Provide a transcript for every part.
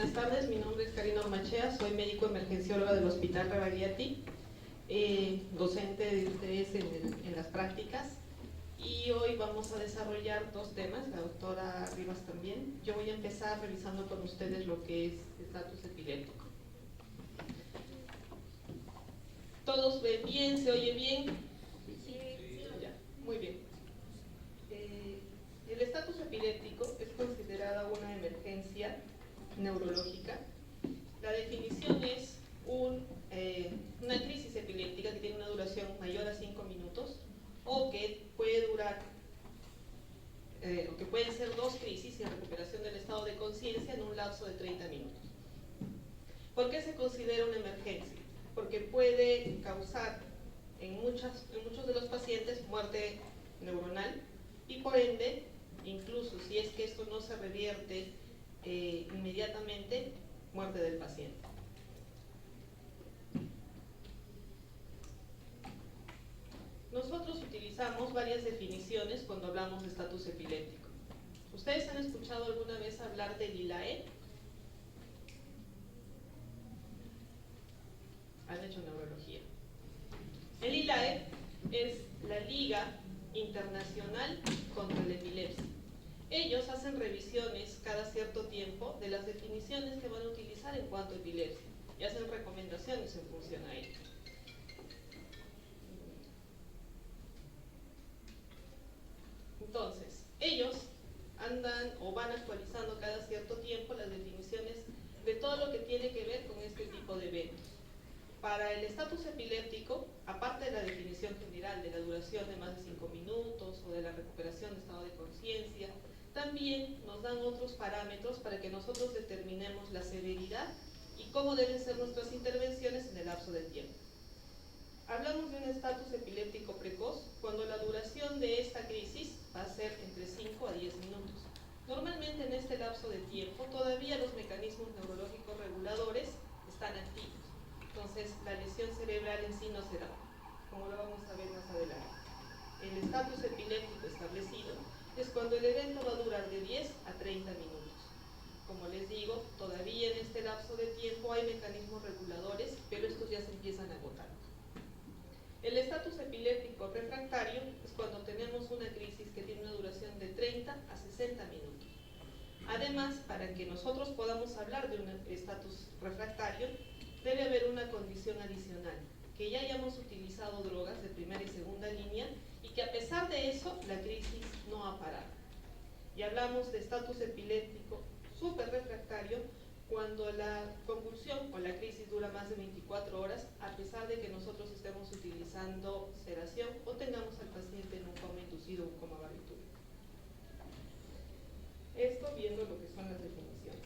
buenas tardes. Mi nombre es Karina Ormachea, soy médico emergencióloga del Hospital Rebagliati, docente de ustedes en las prácticas, y hoy vamos a desarrollar dos temas, la doctora Rivas también. Yo voy a empezar revisando con ustedes lo que es estatus epiléptico. ¿Todos ven bien? ¿Se oye bien? Sí. Ya, muy bien. El estatus epiléptico es considerada una emergencia neurológica. La definición es una crisis epiléptica que tiene una duración mayor a 5 minutos o que puede durar, o que pueden ser dos crisis y recuperación del estado de conciencia en un lapso de 30 minutos. ¿Por qué se considera una emergencia? Porque puede causar en muchos de los pacientes muerte neuronal y por ende, incluso si es que esto no se revierte inmediatamente, muerte del paciente. Nosotros utilizamos varias definiciones cuando hablamos de estatus epiléptico. ¿Ustedes han escuchado alguna vez hablar del ILAE? Han hecho neurología. El ILAE es la Liga Internacional contra la Epilepsia. Ellos hacen revisiones cada cierto tiempo de las definiciones que van a utilizar en cuanto a epilepsia y hacen recomendaciones en función a ello. Entonces, ellos andan o van actualizando cada cierto tiempo las definiciones de todo lo que tiene que ver con este tipo de eventos. Para el estatus epiléptico, aparte de la definición general de la duración de más de 5 minutos o de la recuperación de estado de conciencia, también nos dan otros parámetros para que nosotros determinemos la severidad y cómo deben ser nuestras intervenciones en el lapso del tiempo. Hablamos de un estatus epiléptico precoz cuando la duración de esta crisis va a ser entre 5 a 10 minutos. Normalmente en este lapso de tiempo todavía los mecanismos neurológicos reguladores están activos. Entonces, la lesión cerebral en sí no se da, como lo vamos a ver más adelante. El estatus epiléptico establecido es cuando el evento va a durar de 10 a 30 minutos. Como les digo, todavía en este lapso de tiempo hay mecanismos reguladores, pero estos ya se empiezan a agotar. El estatus epiléptico refractario es cuando tenemos una crisis que tiene una duración de 30 a 60 minutos. Además, para que nosotros podamos hablar de un estatus refractario, debe haber una condición adicional, que ya hayamos utilizado drogas de primera y segunda línea y que a pesar de eso la crisis no ha parado. Y hablamos de estatus epiléptico súper refractario cuando la convulsión o la crisis dura más de 24 horas a pesar de que nosotros estemos utilizando sedación o tengamos al paciente en un coma inducido o un coma barbitúrico. Esto viendo lo que son las definiciones.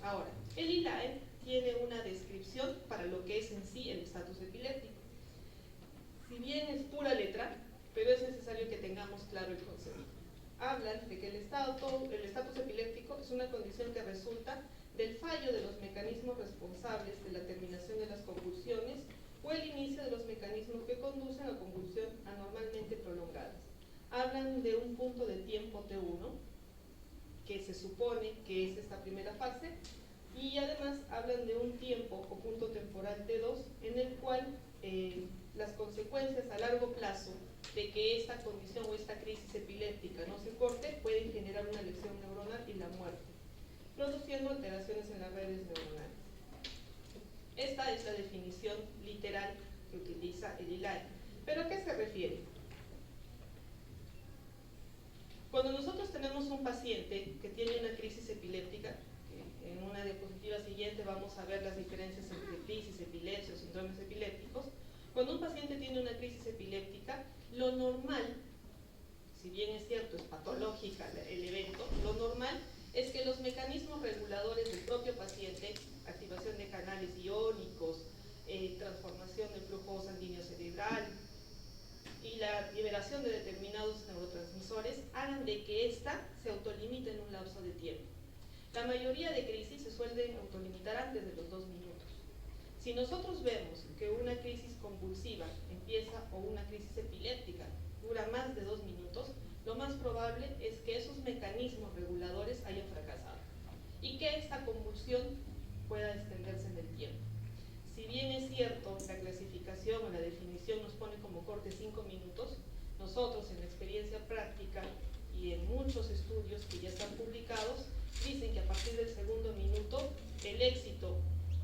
Ahora, el ILAE tiene una descripción para lo que es en sí el estatus epiléptico. Si bien es pura letra, pero es necesario que tengamos claro el concepto. Hablan de que el estatus epiléptico es una condición que resulta del fallo de los mecanismos responsables de la terminación de las convulsiones o el inicio de los mecanismos que conducen a convulsión anormalmente prolongadas. Hablan de un punto de tiempo T1, que se supone que es esta primera fase, y además hablan de un tiempo o punto temporal T2 en el cual las consecuencias a largo plazo de que esta condición o esta crisis epiléptica no se corte pueden generar una lesión neuronal y la muerte, produciendo alteraciones en las redes neuronales. Esta es la definición literal que utiliza el ILAE. ¿Pero a qué se refiere? Cuando nosotros tenemos un paciente que tiene una crisis epiléptica, en una diapositiva siguiente vamos a ver las diferencias entre crisis, epilepsia o síndromes epilépticos. Cuando un paciente tiene una crisis epiléptica, lo normal, si bien es cierto, es patológica el evento, lo normal es que los mecanismos reguladores del propio paciente, activación de canales iónicos, transformación del flujo sanguíneo cerebral y la liberación de determinados neurotransmisores, hagan de que ésta se autolimite en un lapso de tiempo. La mayoría de crisis se suelen autolimitar antes de los 2 minutos. Si nosotros vemos que una crisis convulsiva empieza o una crisis epiléptica dura más de 2 minutos, lo más probable es que esos mecanismos reguladores hayan fracasado. y que esta convulsión pueda extenderse en el tiempo. Si bien es cierto, la clasificación o la definición nos pone como corte 5 minutos, nosotros en la experiencia práctica y en muchos estudios que ya están publicados, dicen que a partir del segundo minuto el éxito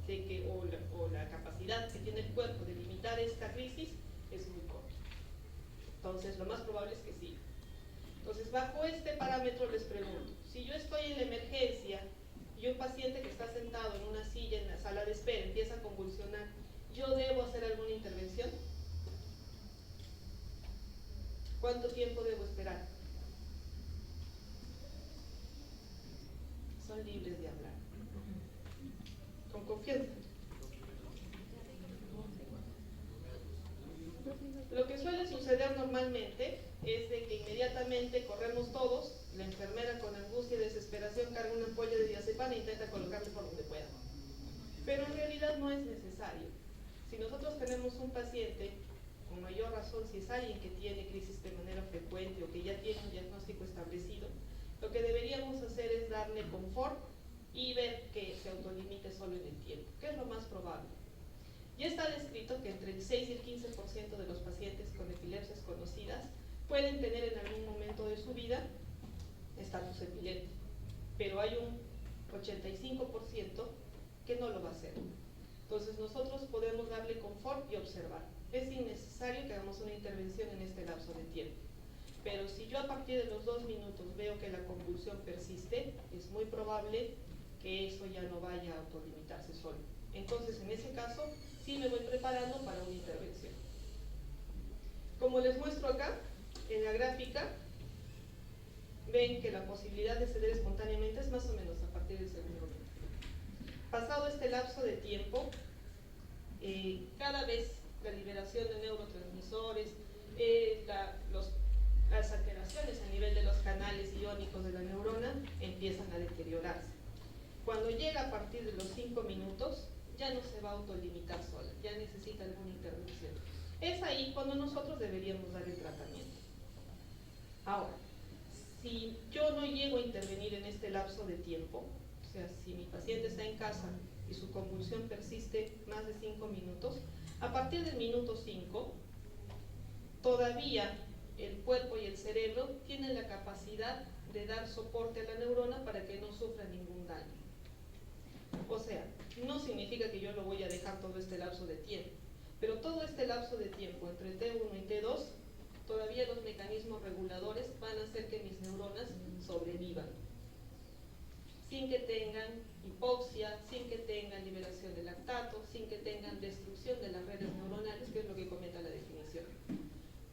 de que, o la capacidad que tiene el cuerpo de limitar esta crisis es muy corto. Entonces, lo más probable es que sí. Entonces, bajo este parámetro les pregunto, si yo estoy en la emergencia y un paciente que está sentado en una silla en la sala de espera empieza a convulsionar, ¿yo debo hacer alguna intervención? ¿Cuánto tiempo debo esperar? Son libres de hablar. Con confianza. Lo que suele suceder normalmente es de que inmediatamente corremos todos, la enfermera con angustia y desesperación carga una ampolla de diazepam e intenta colocarle por donde pueda. Pero en realidad no es necesario. Si nosotros tenemos un paciente, con mayor razón si es alguien que tiene crisis de manera frecuente o que ya tiene un diagnóstico establecido, lo que deberíamos hacer es darle confort y ver que se autolimite solo en el tiempo, que es lo más probable. Ya está descrito que entre el 6 y el 15% de los pacientes con epilepsias conocidas pueden tener en algún momento de su vida estatus epiléptico, pero hay un 85% que no lo va a hacer. Entonces nosotros podemos darle confort y observar. Es innecesario que hagamos una intervención en este lapso de tiempo. Pero si yo a partir de los 2 minutos veo que la convulsión persiste, es muy probable que eso ya no vaya a autolimitarse solo. Entonces, en ese caso, sí me voy preparando para una intervención. Como les muestro acá, en la gráfica, ven que la posibilidad de ceder espontáneamente es más o menos a partir del segundo minuto. Pasado este lapso de tiempo, cada vez la liberación de neurotransmisores, las alteraciones a nivel de los canales iónicos de la neurona empiezan a deteriorarse. Cuando llega a partir de los 5 minutos, ya no se va a autolimitar sola, ya necesita alguna intervención. Es ahí cuando nosotros deberíamos dar el tratamiento. Ahora, si yo no llego a intervenir en este lapso de tiempo, o sea, si mi paciente está en casa y su convulsión persiste más de 5 minutos, a partir del minuto 5, todavía el cuerpo y el cerebro tienen la capacidad de dar soporte a la neurona para que no sufra ningún daño. O sea, no significa que yo lo voy a dejar todo este lapso de tiempo, pero todo este lapso de tiempo entre T1 y T2, todavía los mecanismos reguladores van a hacer que mis neuronas sobrevivan, sin que tengan hipoxia, sin que tengan liberación de lactato, sin que tengan destrucción de las redes neuronales, que es lo que comenta la definición.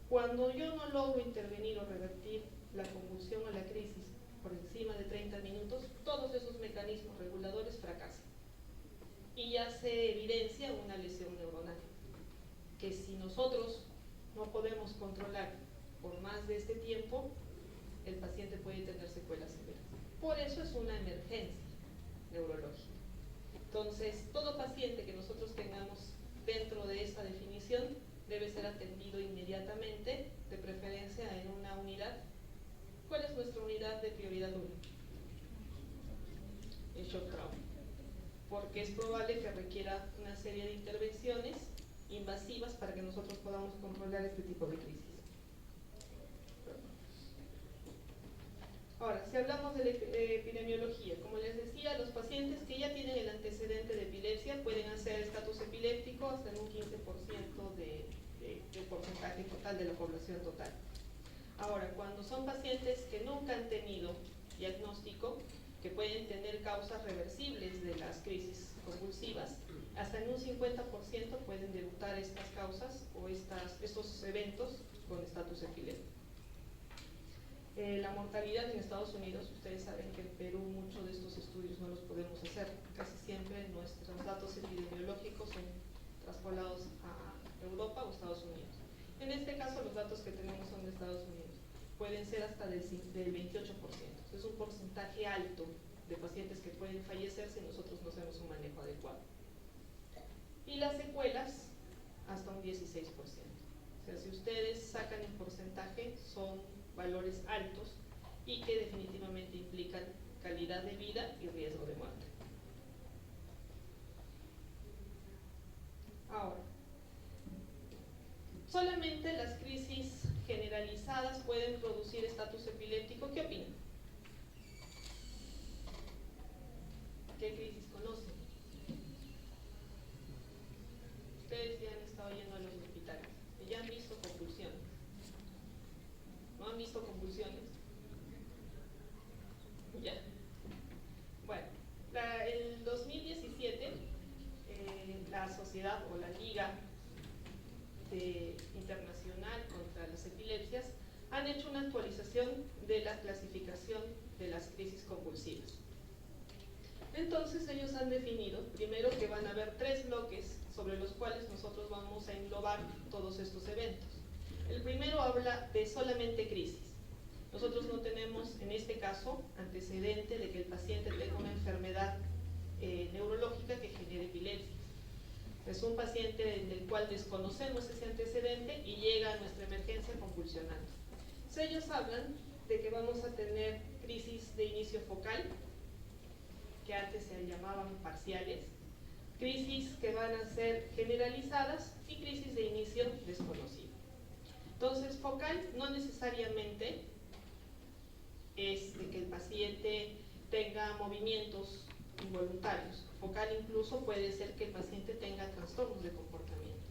Cuando yo no logro intervenir o revertir la convulsión o la crisis por encima de 30 minutos, todos esos mecanismos reguladores fracasan. Y ya se evidencia una lesión neuronal, que si nosotros no podemos controlar por más de este tiempo, el paciente puede tener secuelas severas. Por eso es una emergencia neurológica. Entonces, todo paciente que nosotros tengamos dentro de esta definición debe ser atendido inmediatamente, de preferencia en una unidad. ¿Cuál es nuestra unidad de prioridad 1? El shock trauma, porque es probable que requiera una serie de intervenciones invasivas para que nosotros podamos controlar este tipo de crisis. Ahora, si hablamos de epidemiología, como les decía, los pacientes que ya tienen el antecedente de epilepsia pueden hacer estatus epiléptico hasta en un 15% de porcentaje total de la población total. Ahora, cuando son pacientes que nunca han tenido diagnóstico, que pueden tener causas reversibles de las crisis convulsivas, hasta en un 50% pueden debutar estas causas o estos eventos con estatus epiléptico. La mortalidad en Estados Unidos, ustedes saben que en Perú muchos de estos estudios no los podemos hacer. Casi siempre nuestros datos epidemiológicos son traspolados a Europa o Estados Unidos. En este caso los datos que tenemos son de Estados Unidos. Pueden ser hasta del 28%. Es un porcentaje alto de pacientes que pueden fallecer si nosotros no hacemos un manejo adecuado. Y las secuelas hasta un 16%. O sea, si ustedes sacan el porcentaje, son valores altos y que definitivamente implican calidad de vida y riesgo de muerte. Ahora, solamente las crisis generalizadas pueden producir estatus epiléptico. ¿Qué opinan? ¿Qué crisis conocen? Ustedes ya han estado yendo a los hospitales, ya han visto convulsiones. ¿No han visto convulsiones? Ya. Bueno, el 2017, la sociedad o la Liga Internacional contra las Epilepsias han hecho una actualización de la clasificación de las crisis convulsivas. Entonces ellos han definido, primero, que van a haber 3 bloques sobre los cuales nosotros vamos a englobar todos estos eventos. El primero habla de solamente crisis. Nosotros no tenemos, en este caso, antecedente de que el paciente tenga una enfermedad neurológica que genere epilepsia. Es un paciente en el cual desconocemos ese antecedente y llega a nuestra emergencia convulsionando. Entonces, ellos hablan de que vamos a tener crisis de inicio focal, que antes se llamaban parciales, crisis que van a ser generalizadas y crisis de inicio desconocido. Entonces, focal no necesariamente es de que el paciente tenga movimientos involuntarios. Focal incluso puede ser que el paciente tenga trastornos de comportamiento.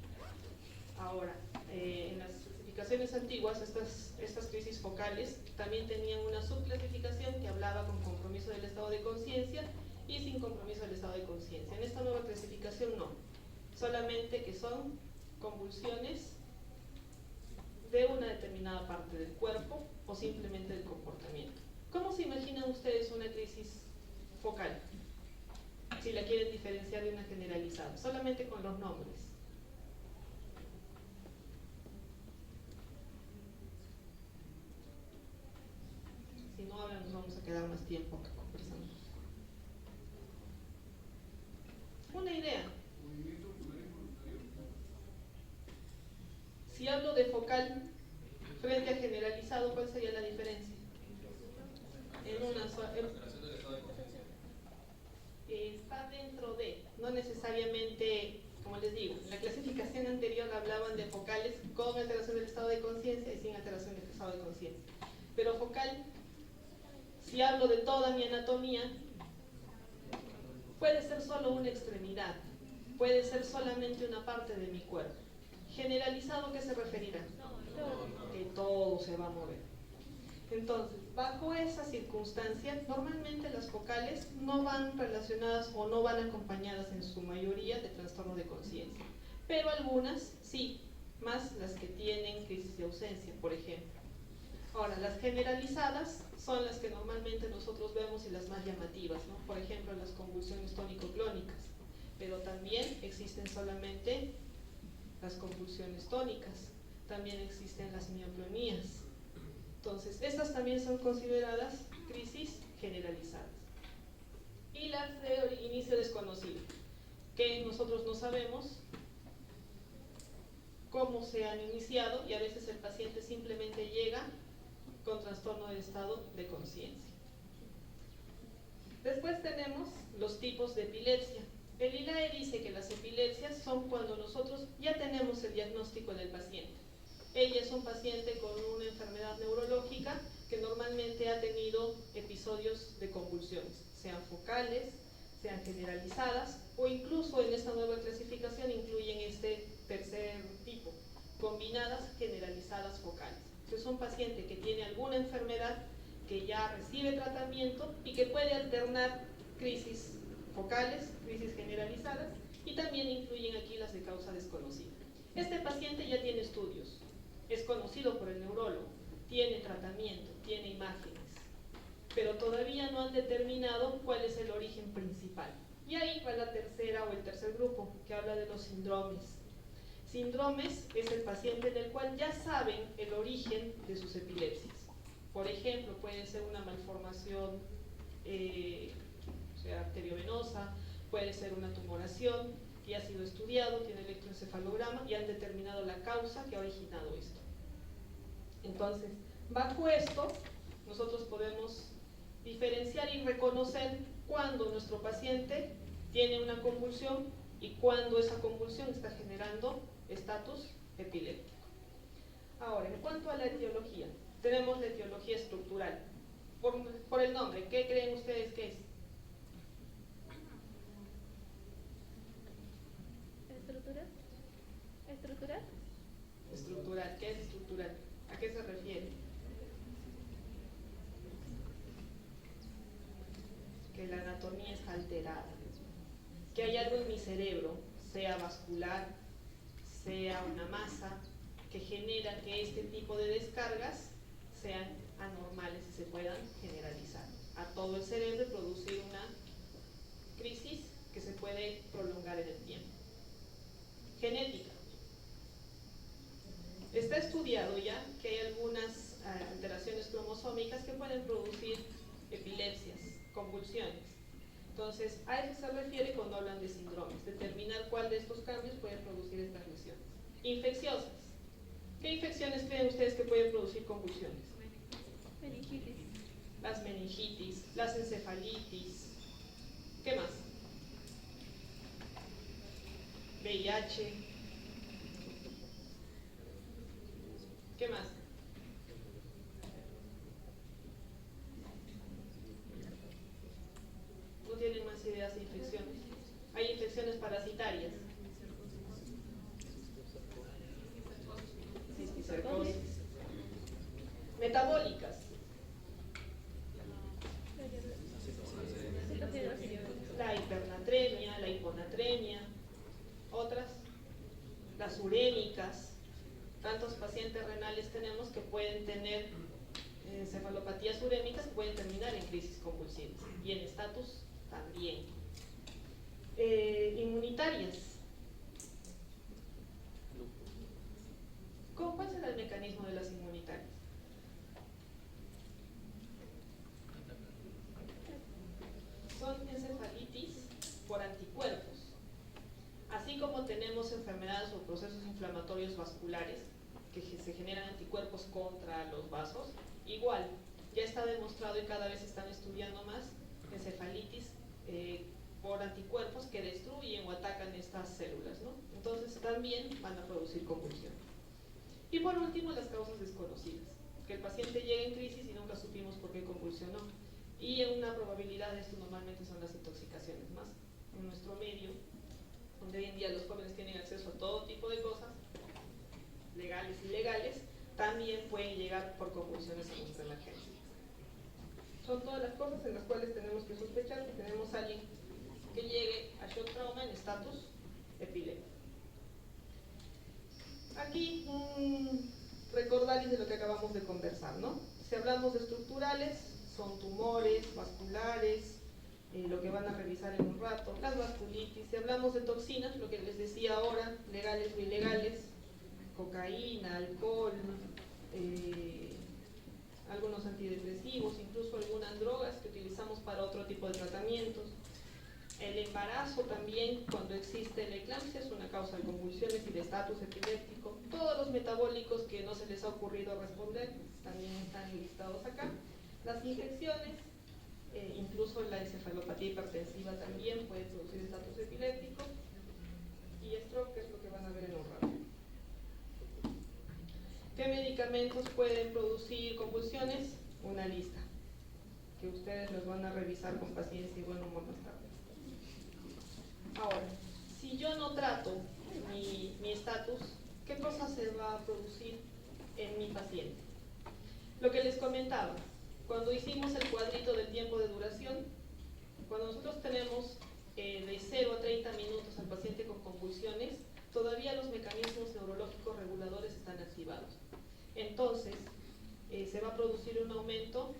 Ahora, en las clasificaciones antiguas, estas crisis focales también tenían una subclasificación que hablaba con compromiso del estado de conciencia y sin compromiso del estado de conciencia. En esta nueva clasificación no, solamente que son convulsiones de una determinada parte del cuerpo o simplemente del comportamiento. ¿Cómo se imaginan ustedes una crisis focal? Si la quieren diferenciar de una generalizada, solamente con los nombres. Si no hablan, nos vamos a quedar más tiempo acá conversando. Una idea. Si hablo de focal frente a generalizado, ¿cuál sería la diferencia? En una sola. Está dentro de, no necesariamente, como les digo, en la clasificación anterior hablaban de focales con alteración del estado de conciencia y sin alteración del estado de conciencia. Pero focal, si hablo de toda mi anatomía, puede ser solo una extremidad, puede ser solamente una parte de mi cuerpo. Generalizado, ¿qué se referirá? Que todo se va a mover. Entonces, bajo esa circunstancia, normalmente las focales no van relacionadas o no van acompañadas en su mayoría de trastorno de conciencia, pero algunas sí, más las que tienen crisis de ausencia, por ejemplo. Ahora, las generalizadas son las que normalmente nosotros vemos y las más llamativas, ¿no? Por ejemplo, las convulsiones tónico-clónicas, pero también existen solamente las convulsiones tónicas, también existen las mioclonías. Entonces, estas también son consideradas crisis generalizadas. Y las de inicio desconocido, que nosotros no sabemos cómo se han iniciado y a veces el paciente simplemente llega con trastorno del estado de conciencia. Después tenemos los tipos de epilepsia. El ILAE dice que las epilepsias son cuando nosotros ya tenemos el diagnóstico del paciente. Ella es un paciente con una enfermedad neurológica que normalmente ha tenido episodios de convulsiones, sean focales, sean generalizadas o incluso en esta nueva clasificación incluyen este tercer tipo, combinadas generalizadas focales. Es un paciente que tiene alguna enfermedad que ya recibe tratamiento y que puede alternar crisis focales, crisis generalizadas y también incluyen aquí las de causa desconocida. Este paciente ya tiene estudios, es conocido por el neurólogo, tiene tratamiento, tiene imágenes, pero todavía no han determinado cuál es el origen principal. Y ahí va la tercera o el tercer grupo, que habla de los síndromes. Síndromes es el paciente en el cual ya saben el origen de sus epilepsias. Por ejemplo, puede ser una malformación arteriovenosa, puede ser una tumoración que ha sido estudiado, tiene electroencefalograma y han determinado la causa que ha originado esto. Entonces, bajo esto, nosotros podemos diferenciar y reconocer cuando nuestro paciente tiene una convulsión y cuando esa convulsión está generando estatus epiléptico. Ahora, en cuanto a la etiología, tenemos la etiología estructural. Por el nombre, ¿qué creen ustedes que es? ¿Estructural? ¿Estructural? Estructural, ¿qué es estructural? ¿A qué se refiere? Que la anatomía está alterada, que hay algo en mi cerebro, sea vascular, sea una masa, que genera que este tipo de descargas sean anormales y se puedan generalizar a todo el cerebro y producir una crisis que se puede prolongar en el tiempo. Genética. Está estudiado ya que hay algunas alteraciones cromosómicas que pueden producir epilepsias, convulsiones. Entonces, a eso se refiere cuando hablan de síndromes, determinar cuál de estos cambios puede producir estas lesiones. Infecciosas. ¿Qué infecciones creen ustedes que pueden producir convulsiones? Meningitis. Las meningitis, las encefalitis. ¿Qué más? VIH. ¿Qué más? ¿No tienen más ideas de infecciones? Hay infecciones parasitarias. Cisticercosis. Metabólicas. La hipernatremia, la hiponatremia. Otras, las urémicas. Tantos pacientes renales tenemos que pueden tener encefalopatías urémicas que pueden terminar en crisis convulsivas y en estatus también. Inmunitarias. ¿Cuál será el mecanismo de las inmunitarias? Son encefalitis por anticuerpos. Así como tenemos enfermedades o procesos inflamatorios vasculares que se generan anticuerpos contra los vasos, igual, ya está demostrado y cada vez están estudiando más encefalitis por anticuerpos que destruyen o atacan estas células, ¿no? Entonces también van a producir convulsión. Y por último, las causas desconocidas, que el paciente llegue en crisis y nunca supimos por qué convulsionó. Y una probabilidad de esto normalmente son las intoxicaciones, más en nuestro medio, donde hoy en día los jóvenes tienen acceso a todo tipo de cosas, legales y ilegales, también pueden llegar por convulsiones a nuestra emergencia. Son todas las cosas en las cuales tenemos que sospechar que tenemos a alguien que llegue a shock trauma en estatus epiléptico. Aquí recordarles de lo que acabamos de conversar, ¿no? Si hablamos de estructurales, son tumores vasculares, lo que van a revisar en un rato, las vasculitis. Si hablamos de toxinas, lo que les decía ahora, legales o ilegales, cocaína, alcohol, algunos antidepresivos, incluso algunas drogas que utilizamos para otro tipo de tratamientos. El embarazo también, cuando existe la eclampsia, es una causa de convulsiones y de estatus epiléptico. Todos los metabólicos que no se les ha ocurrido responder también están listados acá. Las infecciones, incluso la encefalopatía hipertensiva también puede producir estatus epiléptico. Y stroke, que es lo que van a ver en un rato. ¿Qué medicamentos pueden producir convulsiones? Una lista, que ustedes los van a revisar con paciencia y buen humor más tarde. Ahora, si yo no trato mi estatus, ¿qué cosa se va a producir en mi paciente? Lo que les comentaba, cuando hicimos el cuadrito del tiempo de duración, cuando nosotros tenemos de 0 a 30 minutos al paciente con convulsiones, todavía los mecanismos neurológicos reguladores están activados. Entonces, se va a producir un aumento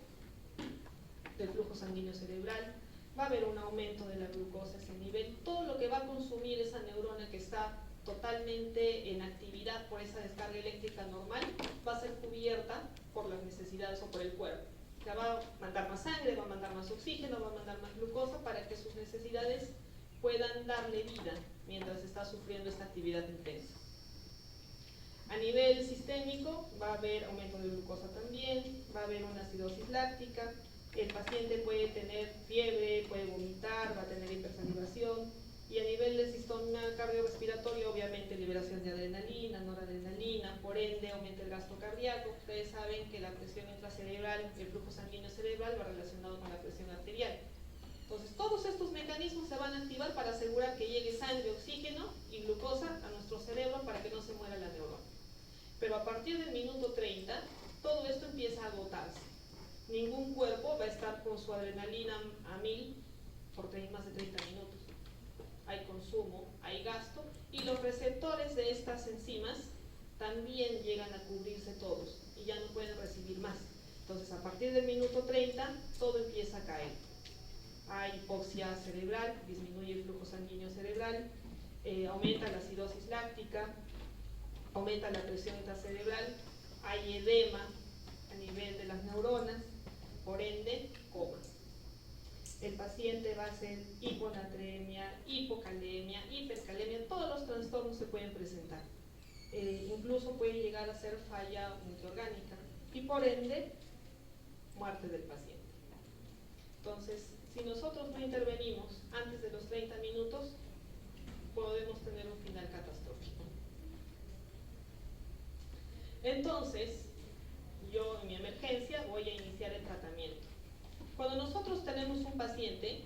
del flujo sanguíneo cerebral, va a haber un aumento de la glucosa a ese nivel, todo lo que va a consumir esa neurona que está totalmente en actividad por esa descarga eléctrica normal, va a ser cubierta por las necesidades o por el cuerpo. Ya va a mandar más sangre, va a mandar más oxígeno, va a mandar más glucosa para que sus necesidades puedan darle vida mientras está sufriendo esta actividad intensa. A nivel sistémico va a haber aumento de glucosa también, va a haber una acidosis láctica, el paciente puede tener fiebre, puede vomitar, va a tener hipersalivación, y a nivel del sistema cardiorrespiratorio, obviamente liberación de adrenalina, noradrenalina, por ende aumenta el gasto cardíaco. Ustedes saben que la presión intracerebral, el flujo sanguíneo cerebral va relacionado con la presión arterial. Entonces todos estos mecanismos se van a activar para asegurar que llegue sangre, oxígeno y glucosa a nuestro cerebro para que no se muera la neurona. Pero a partir del minuto 30, todo esto empieza a agotarse. Ningún cuerpo va a estar con su adrenalina a 1000 por más de 30 minutos. Hay consumo, hay gasto, y los receptores de estas enzimas también llegan a cubrirse todos y ya no pueden recibir más. Entonces a partir del minuto 30 todo empieza a caer. Hay hipoxia cerebral, disminuye el flujo sanguíneo cerebral, aumenta la acidosis láctica, aumenta la presión intracerebral, hay edema a nivel de las neuronas, por ende, coma. El paciente va a hacer hiponatremia, hipocalemia, hipercalemia, todos los trastornos se pueden presentar. Incluso puede llegar a ser falla multiorgánica y por ende, muerte del paciente. Entonces, si nosotros no intervenimos antes de los 30 minutos, podemos tener un final catastrófico. Entonces, yo en mi emergencia voy a iniciar el tratamiento. Cuando nosotros tenemos un paciente,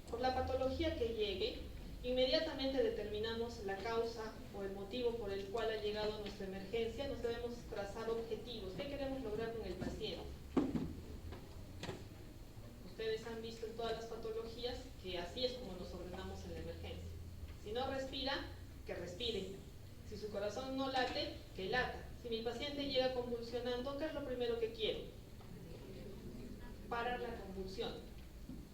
por la patología que llegue, inmediatamente determinamos la causa o el motivo por el cual ha llegado a nuestra emergencia. Nos debemos trazar objetivos. ¿Qué queremos lograr con el paciente? Ustedes han visto en todas las patologías que así es como nos ordenamos en la emergencia. Si no respira, que respire. Si su corazón no late, que lata. Si mi paciente llega convulsionando, ¿qué es lo primero que quiero? Parar la convulsión.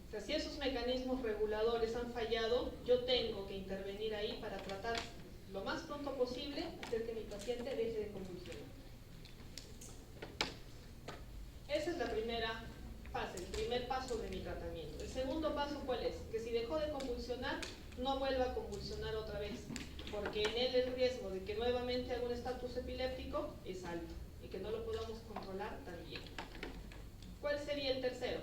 O sea, si esos mecanismos reguladores han fallado, yo tengo que intervenir ahí para tratar lo más pronto posible, hacer que mi paciente deje de convulsionar. Esa es la primera fase, el primer paso de mi tratamiento. El segundo paso, ¿cuál es? Que si dejó de convulsionar, no vuelva a convulsionar otra vez, porque en él el riesgo de que nuevamente haga un estatus epiléptico es alto y que no lo podamos controlar también. ¿Cuál sería el tercero?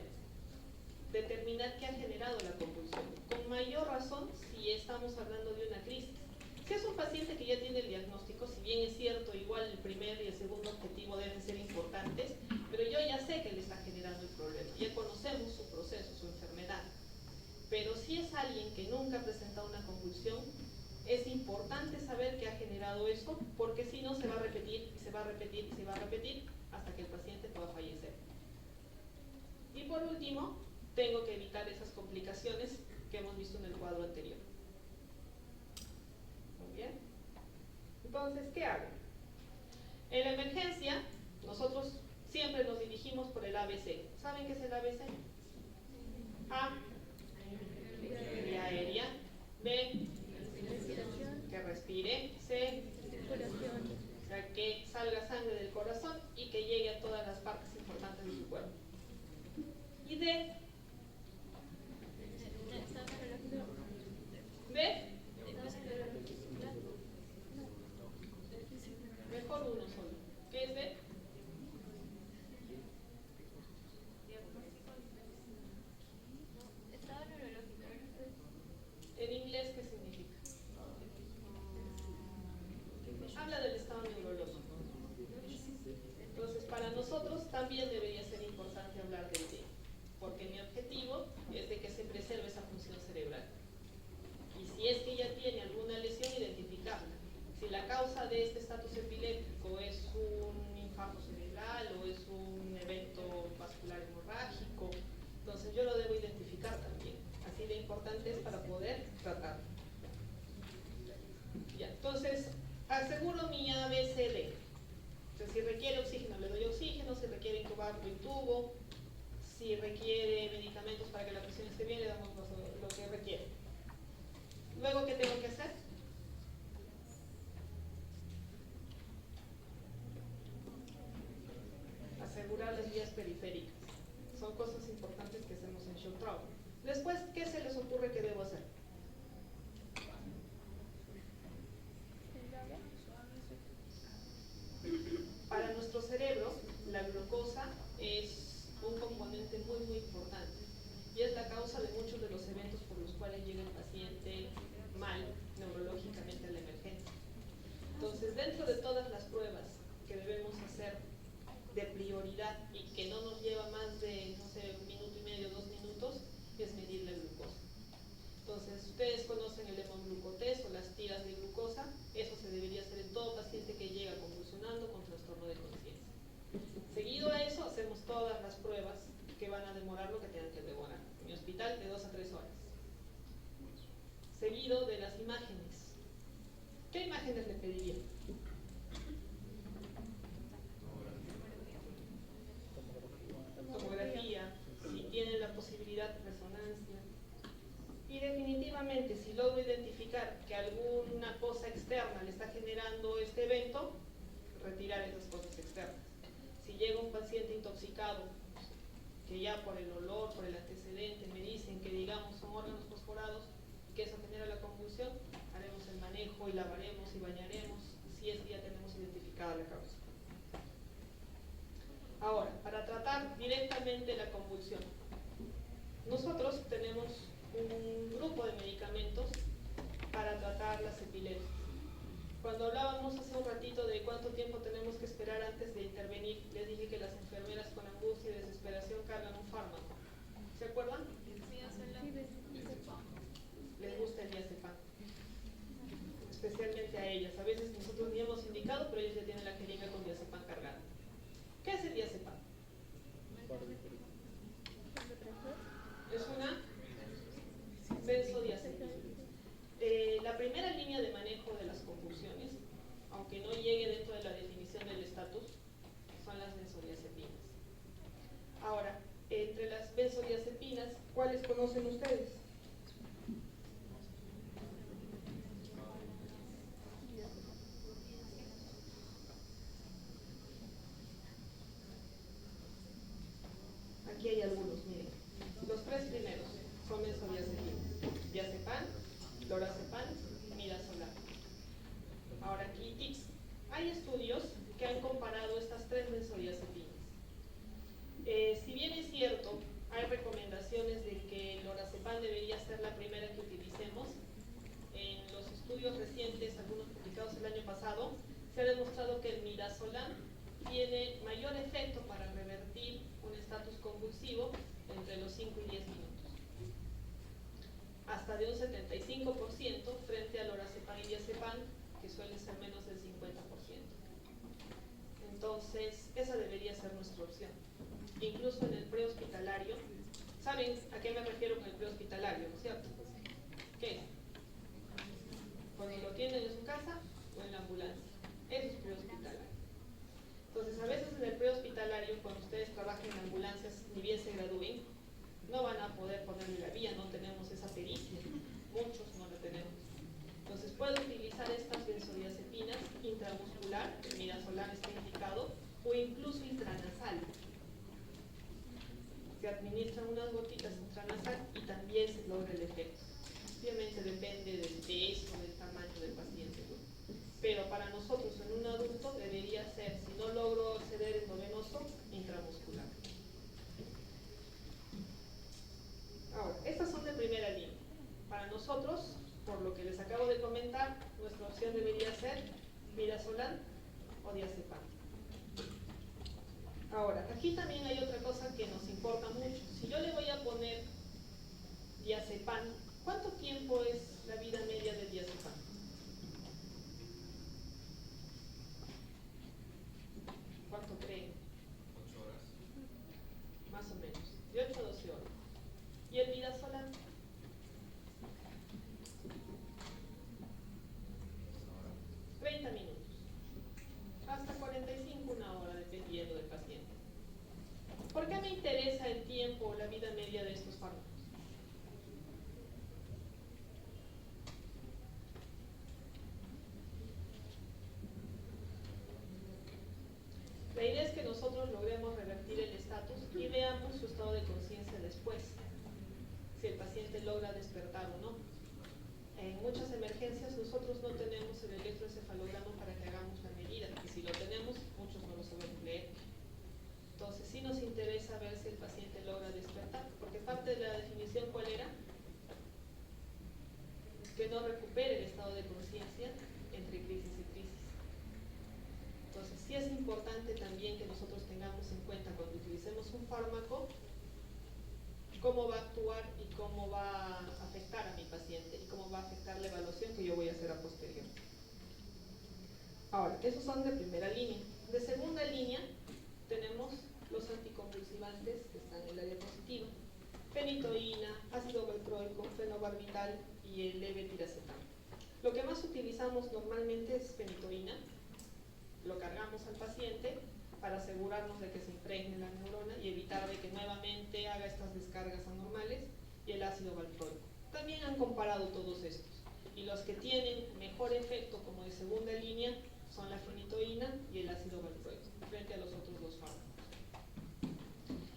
Determinar qué ha generado la convulsión. Con mayor razón si estamos hablando de una crisis. Si es un paciente que ya tiene el diagnóstico, si bien es cierto, igual el primer y el segundo objetivo deben ser importantes, pero yo ya sé que le está generando el problema, ya conocemos su proceso, su enfermedad. Pero si es alguien que nunca ha presentado una convulsión, es importante saber qué ha generado eso, porque si no se va a repetir, y se va a repetir, y se va a repetir, hasta que el paciente pueda fallecer. Y por último, tengo que evitar esas complicaciones que hemos visto en el cuadro anterior. Muy bien. Entonces, ¿qué hago? En la emergencia, nosotros siempre nos dirigimos por el ABC. ¿Saben qué es el ABC? A, vía aérea. B, que respire. C, o sea, que salga sangre del corazón y que llegue a todas las partes importantes de su cuerpo. Y D, ¿B? Mejor uno solo. ¿Qué es B? Estado neurológico. ¿En inglés qué significa? Habla del estado neurológico. Entonces, para nosotros también debería ser importante hablar del D, porque mi objetivo es de que se preserve esa función cerebral. Y si es que ya tiene alguna lesión, identificarla. Si la causa de este estatus epiléptico es un infarto cerebral o es un evento vascular hemorrágico, entonces yo lo debo identificar también. Así de importante es para poder tratarlo. Ya, entonces, aseguro mi ABCD. Entonces, si requiere oxígeno, le doy oxígeno. Si requiere intubarlo, intubo. Si requiere medicamentos para que la presión esté bien, le damos lo que requiere. Luego, ¿qué tengo que hacer? Asegurar las vías periféricas. Son cosas importantes que hacemos en shock trauma. Después, ¿qué se les ocurre que debo hacer? Para nuestro cerebro, la glucosa es un componente muy muy importante y es la causa de muchos de los eventos por los cuales llega el paciente mal neurológicamente a la emergencia. Entonces, dentro de todas las pruebas que debemos hacer de prioridad y que no nos lleva más de, no sé, 1 minuto y medio, 2 minutos, es medir la glucosa. Entonces, ustedes conocen el hemoglucotest o las tiras de glucosa, eso se debería hacer en todo paciente que llega convulsionando con trastorno de conciencia. Seguido a eso, hacemos todas las pruebas que van a demorar lo que tengan que demorar. En mi hospital, de 2 a 3 horas. Seguido de las imágenes. ¿Qué imágenes le pediría? Tomografía, si tienen la posibilidad de resonancia. Y definitivamente, si logro identificar que alguna cosa externa le está generando este evento, retirar esas cosas externas. Si llega un paciente intoxicado, que ya por el olor, por el antecedente, me dicen que digamos son órganos fosforados, que eso genera la convulsión, haremos el manejo y lavaremos y bañaremos, si es que ya tenemos identificada la causa. Ahora, para tratar directamente la convulsión, nosotros tenemos un grupo de medicamentos para tratar las epilepsias. Cuando hablábamos hace un ratito de cuánto tiempo tenemos que esperar antes de intervenir, les dije que las enfermeras con angustia y desesperación cargan un fármaco. ¿Se acuerdan? Les gusta el diazepam. Especialmente a ellas. A veces nosotros ni hemos indicado, pero ellas ya tienen la jeringa con diazepam cargada. ¿Qué es el diazepam? Es una benzodiazepina. La primera línea de manejo de las convulsiones, aunque no llegue dentro de la definición del estatus, son las benzodiazepinas. Ahora, entre las benzodiazepinas, ¿cuáles conocen ustedes? Aquí hay algunos, miren. Los 3 primeros son benzodiazepinas. Diazepam, lorazepam, midazolam. Ahora aquí tips. Hay estudios que han comparado estas 3 benzodiazepinas. Si bien es cierto, hay recomendaciones de que el lorazepam debería ser la primera que utilicemos, en los estudios recientes, algunos publicados el año pasado, se ha demostrado que el midazolam tiene mayor efecto para revertir un estatus convulsivo entre los 5 y 10 minutos. Hasta de un 75% frente al lorazepam y diazepam, que suele ser menos del 50%. Entonces, esa debería ser nuestra opción. Incluso en el prehospitalario, ¿saben a qué me refiero con el prehospitalario, no es cierto? ¿Qué es? Cuando lo tienen en su casa o en la ambulancia. Eso es prehospitalario. Entonces, a veces en el prehospitalario, cuando ustedes trabajen en ambulancias, ni bien se gradúen, no van a poder ponerle la vía, no tenemos esa pericia. Muchos no la tenemos. Entonces, puedo utilizar estas benzodiazepinas intramuscular, el midazolam está indicado, o incluso intranasal. Se administran unas gotitas intranasal y también se logra el efecto. Obviamente depende del peso, del tamaño del paciente, ¿no? Pero para nosotros en un adulto debería ser, si no logro acceder endovenoso, intramuscular. Ahora, estas son de primera línea. Para nosotros, por lo que les acabo de comentar, nuestra opción debería ser midazolam o diazepam. Ahora, aquí también hay otra cosa que nos importa mucho. Si yo le voy a poner diazepam, ¿cuánto tiempo es la vida media del diazepam? ¿Cuánto creen? 8 horas. Más o menos, de 8 a 12 horas. ¿Y el midazolam? 30 minutos. Hasta 45, 1 hora, dependiendo del paciente. ¿Por qué me interesa el tiempo o la vida media de estos fármacos? La idea es que nosotros logremos revertir el estatus y veamos su estado de conciencia después, si el paciente logra despertar o no. En muchas emergencias nosotros no tenemos el electroencefalograma para que hagamos la medida, y si lo tenemos, muchos no lo sabemos leer. Entonces sí nos interesa ver si el paciente logra despertar no recupere el estado de conciencia entre crisis y crisis. Entonces, sí es importante también que nosotros tengamos en cuenta cuando utilicemos un fármaco, cómo va a actuar y cómo va a afectar a mi paciente y cómo va a afectar la evaluación que yo voy a hacer a posteriori. Ahora, esos son de primera línea. De segunda línea tenemos los anticonvulsivantes que están en la diapositiva: fenitoína, ácido valproico, fenobarbital y el levetiracetam. Lo que más utilizamos normalmente es fenitoína. Lo cargamos al paciente para asegurarnos de que se impregne la neurona y evitar de que nuevamente haga estas descargas anormales, y el ácido valproico. También han comparado todos estos, y los que tienen mejor efecto como de segunda línea son la fenitoína y el ácido valproico, frente a los otros dos fármacos.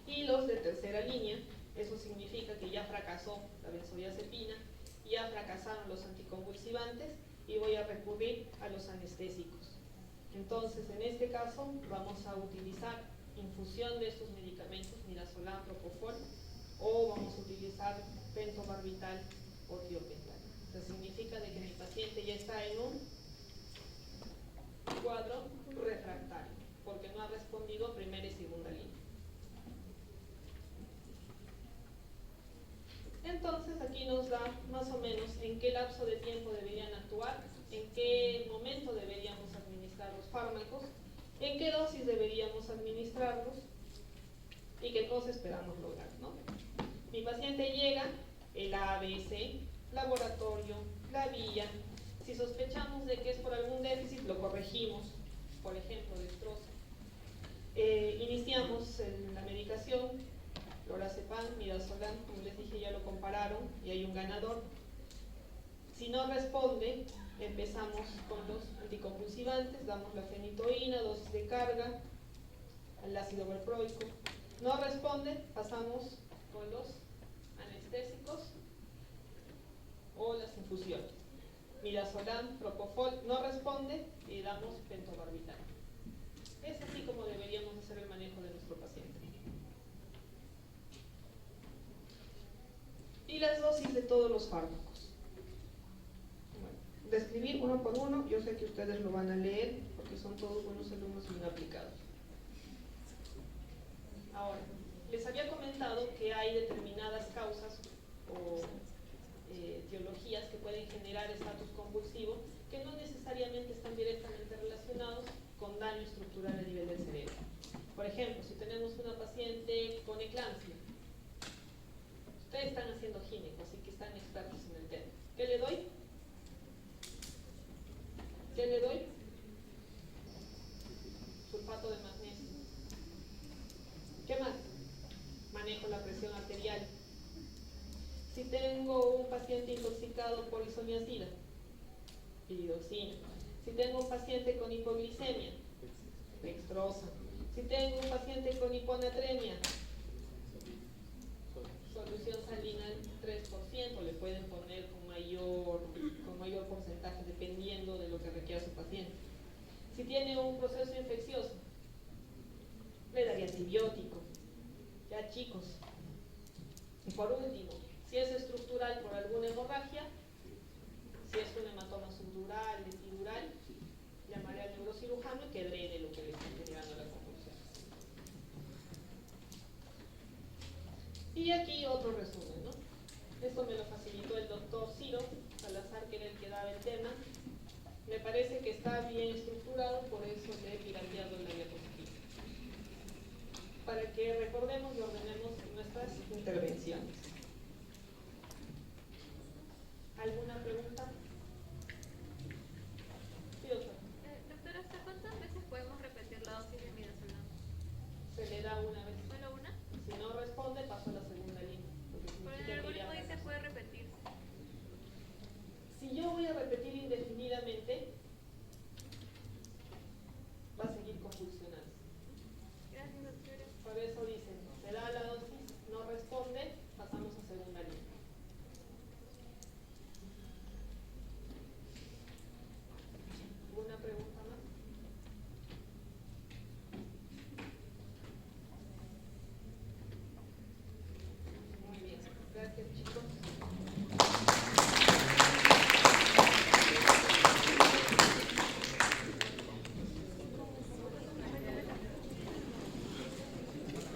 Y los de tercera línea, eso significa que ya fracasó la benzodiazepina, ya fracasaron los anticonvulsivantes y voy a recurrir a los anestésicos. Entonces, en este caso, vamos a utilizar infusión de estos medicamentos, midazolam, propofol, o vamos a utilizar pentobarbital o tiopental. Eso significa de que mi paciente ya está en un cuadro refractario, porque no ha respondido primera y segunda línea. Entonces, aquí nos da más o menos en qué lapso de tiempo deberían actuar, en qué momento deberíamos administrar los fármacos, en qué dosis deberíamos administrarlos y qué cosa esperamos lograr, ¿no? Mi paciente llega, el ABC, laboratorio, la vía. Si sospechamos de que es por algún déficit, lo corregimos, por ejemplo, destrozo. Iniciamos la medicación, lorazepam, midazolam, como les dije, ya lo compararon y hay un ganador. Si no responde, empezamos con los anticonvulsivantes, damos la fenitoína, dosis de carga, el ácido valproico. No responde, pasamos con los anestésicos o las infusiones. Midazolam, propofol, no responde y damos pentobarbital. Es así como deberíamos hacer el manejo de nuestro paciente. Y las dosis de todos los fármacos. Bueno, describir uno por uno, yo sé que ustedes lo van a leer porque son todos buenos alumnos bien aplicados. Ahora, les había comentado que hay determinadas causas o etiologías que pueden generar estatus convulsivo que no necesariamente están directamente relacionados con daño estructural a nivel del cerebro. Por ejemplo, si tenemos una paciente con eclampsia, ustedes están haciendo gineco, así que están expertos en el tema. ¿Qué le doy? ¿Qué le doy? Sulfato de magnesio. ¿Qué más? Manejo la presión arterial. Si tengo un paciente intoxicado por isoniazida, piridoxina. Si tengo un paciente con hipoglicemia, dextrosa. Si tengo un paciente con hiponatremia, solución salina 3%, le pueden poner con mayor porcentaje dependiendo de lo que requiera su paciente. Si tiene un proceso infeccioso, le daría antibiótico. Ya, chicos. Y por último, si es estructural por alguna hemorragia, si es un hematoma subdural, epidural, llamaré al neurocirujano y que drene lo que le está generando la convulsión. Y aquí otro resumen, ¿no? Esto me lo facilitó el doctor Ciro Salazar, que era el que daba el tema. Me parece que está bien estructurado, por eso le he pirateado la diapositiva. Para que recordemos y ordenemos nuestras intervenciones. ¿Alguna pregunta? Sí, doctor. Doctora, ¿hasta cuántas veces podemos repetir la dosis de midazolam? Se le da una vez. ¿Solo una? Si no responde, paso a la segunda línea. Por el algoritmo dice puede repetirse. Si yo voy a repetir indefinidamente, va a seguir convulsionando. Gracias, doctora. Por eso dicen, se da la dosis, no responde, pasamos a segunda línea. ¿Alguna pregunta más? Muy bien, gracias chicos.